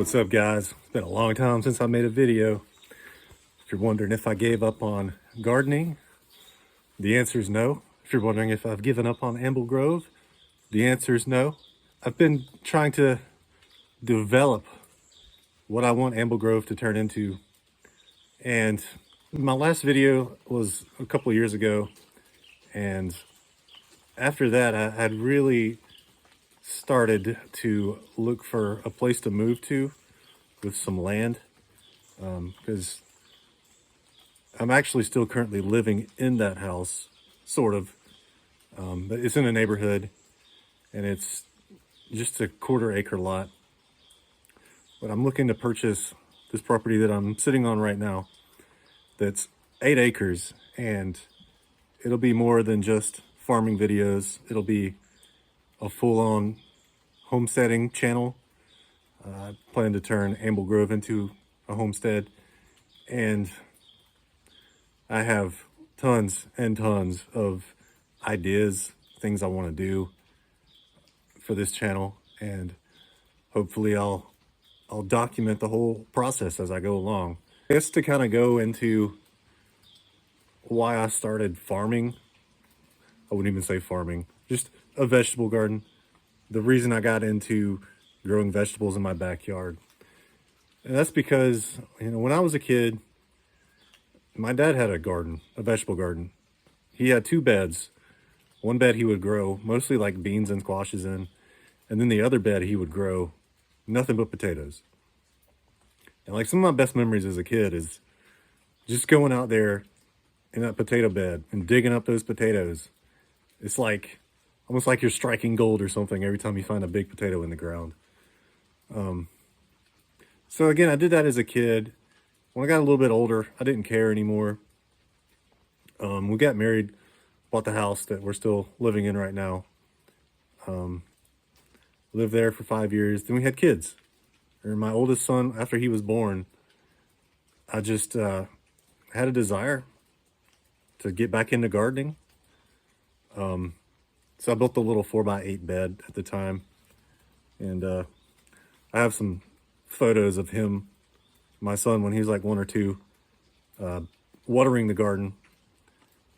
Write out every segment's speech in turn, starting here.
What's up, guys? It's been a long time since I made a video. If you're wondering if I gave up on gardening, the answer is no. If you're wondering if I've given up on Amble Grove, the answer is no. I've been trying to develop what I want Amble Grove to turn into. And my last video was a couple of years ago. And after that, I had really started to look for a place to move to with some land, because I'm actually still currently living in that house, sort of, but it's in a neighborhood and it's just a 1/4 acre lot. But I'm looking to purchase this property that I'm sitting on right now that's 8 acres, and it'll be more than just farming videos. It'll be a full-on homesteading channel. I plan to turn Amble Grove into a homestead, and I have tons and tons of ideas, things I want to do for this channel, and hopefully I'll document the whole process as I go along. I guess to kind of go into why I started farming, I wouldn't even say farming, just a vegetable garden. The reason I got into growing vegetables in my backyard. And that's because, when I was a kid, my dad had a garden, a vegetable garden. He had 2 beds. One bed he would grow mostly like beans and squashes in, and then the other bed he would grow nothing but potatoes. And like some of my best memories as a kid is just going out there in that potato bed and digging up those potatoes. It's like almost like you're striking gold or something every time you find a big potato in the ground. So again, I did that as a kid. When I got a little bit older, I didn't care anymore. We got married, bought the house that we're still living in right now. Lived there for 5 years. Then we had kids. And my oldest son, after he was born, I just had a desire to get back into gardening. So I built a little 4x8 bed at the time. And I have some photos of him, my son, when he was like 1 or 2, watering the garden.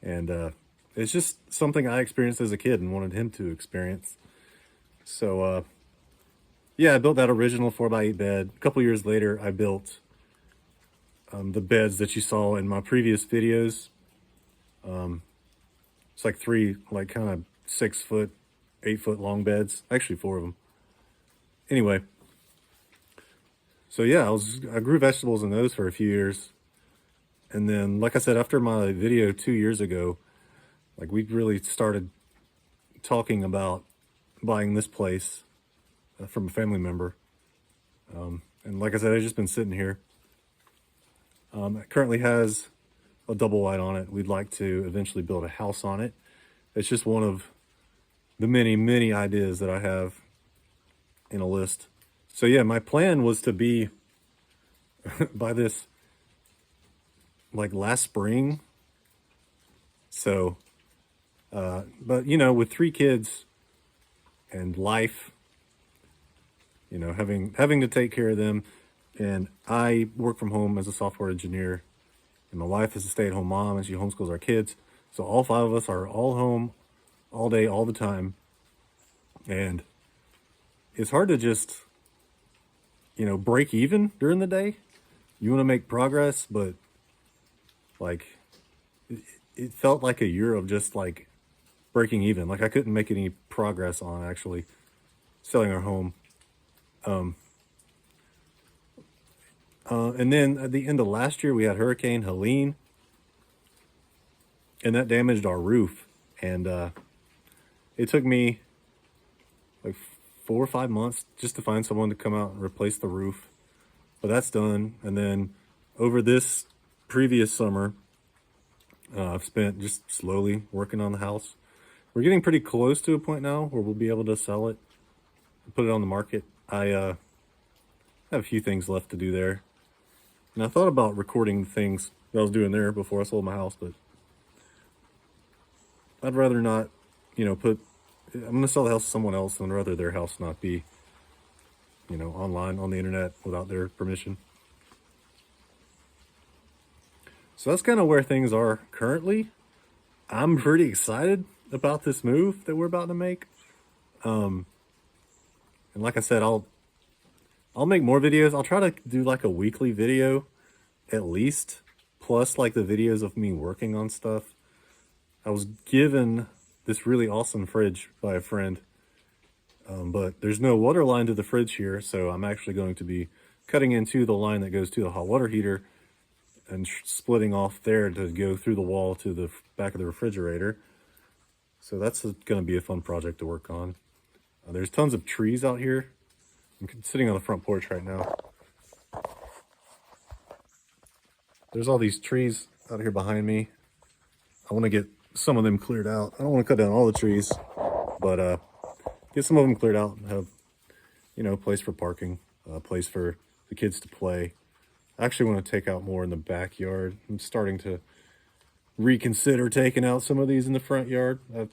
And it's just something I experienced as a kid and wanted him to experience. So yeah, I built that original 4x8 bed. A couple years later, I built the beds that you saw in my previous videos. It's like 3, like kind of 6 foot, 8 foot long beds. Actually 4 of them. Anyway, so yeah, I grew vegetables in those for a few years. And then, like I said, after my video 2 years ago, like we really started talking about buying this place from a family member. And like I said, I've just been sitting here. It currently has a double wide on it. We'd like to eventually build a house on it. It's just one of the many, many ideas that I have in a list. So yeah, my plan was to be by this like last spring. So, but with 3 kids and life, having to take care of them, and I work from home as a software engineer, and my wife is a stay-at-home mom and she homeschools our kids. So all 5 of us are all home all day, all the time. And it's hard to just, break even during the day. You want to make progress, but like it felt like a year of just like breaking even. Like I couldn't make any progress on actually selling our home. And then at the end of last year, we had Hurricane Helene, and that damaged our roof. And it took me like 4 or 5 months just to find someone to come out and replace the roof. But that's done. And then over this previous summer, I've spent just slowly working on the house. We're getting pretty close to a point now where we'll be able to sell it, put it on the market. I have a few things left to do there. And I thought about recording things that I was doing there before I sold my house, but I'd rather not, I'm going to sell the house to someone else, and I'd rather their house not be you know, online on the internet without their permission. So that's kind of where things are currently. I'm pretty excited about this move that we're about to make. And like I said, I'll make more videos. I'll try to do like a weekly video at least, plus like the videos of me working on stuff. I was given this really awesome fridge by a friend, but there's no water line to the fridge here, so I'm actually going to be cutting into the line that goes to the hot water heater and splitting off there to go through the wall to the back of the refrigerator. So that's going to be a fun project to work on. There's tons of trees out here. I'm sitting on the front porch right now. There's all these trees out here behind me. I want to get some of them cleared out. I don't want to cut down all the trees, but get some of them cleared out and have, you know, a place for parking, a place for the kids to play. I actually want to take out more in the backyard. I'm starting to reconsider taking out some of these in the front yard. I've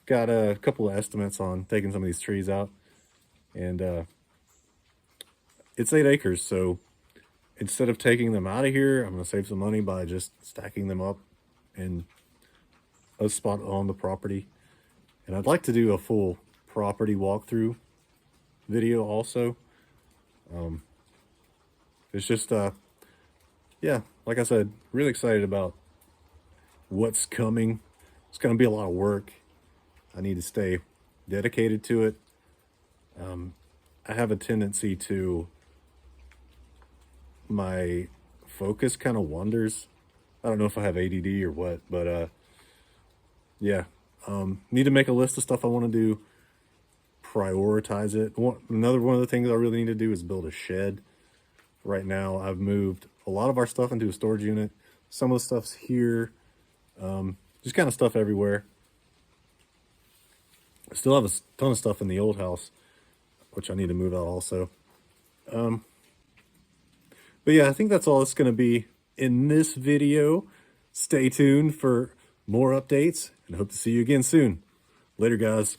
got a couple of estimates on taking some of these trees out, and it's 8 acres, so instead of taking them out of here, I'm going to save some money by just stacking them up in a spot on the property. And I'd like to do a full property walkthrough video also. It's just, yeah, like I said, really excited about what's coming. It's going to be a lot of work. I need to stay dedicated to it. I have a tendency to, my focus kind of wanders. I don't know if I have ADD or what, but yeah, need to make a list of stuff I want to do, prioritize it. Another one of the things I really need to do is build a shed. Right now, I've moved a lot of our stuff into a storage unit. Some of the stuff's here, just kind of stuff everywhere. I still have a ton of stuff in the old house, which I need to move out also. But yeah, I think that's all it's going to be in this video. Stay tuned for more updates and hope to see you again soon. Later, guys.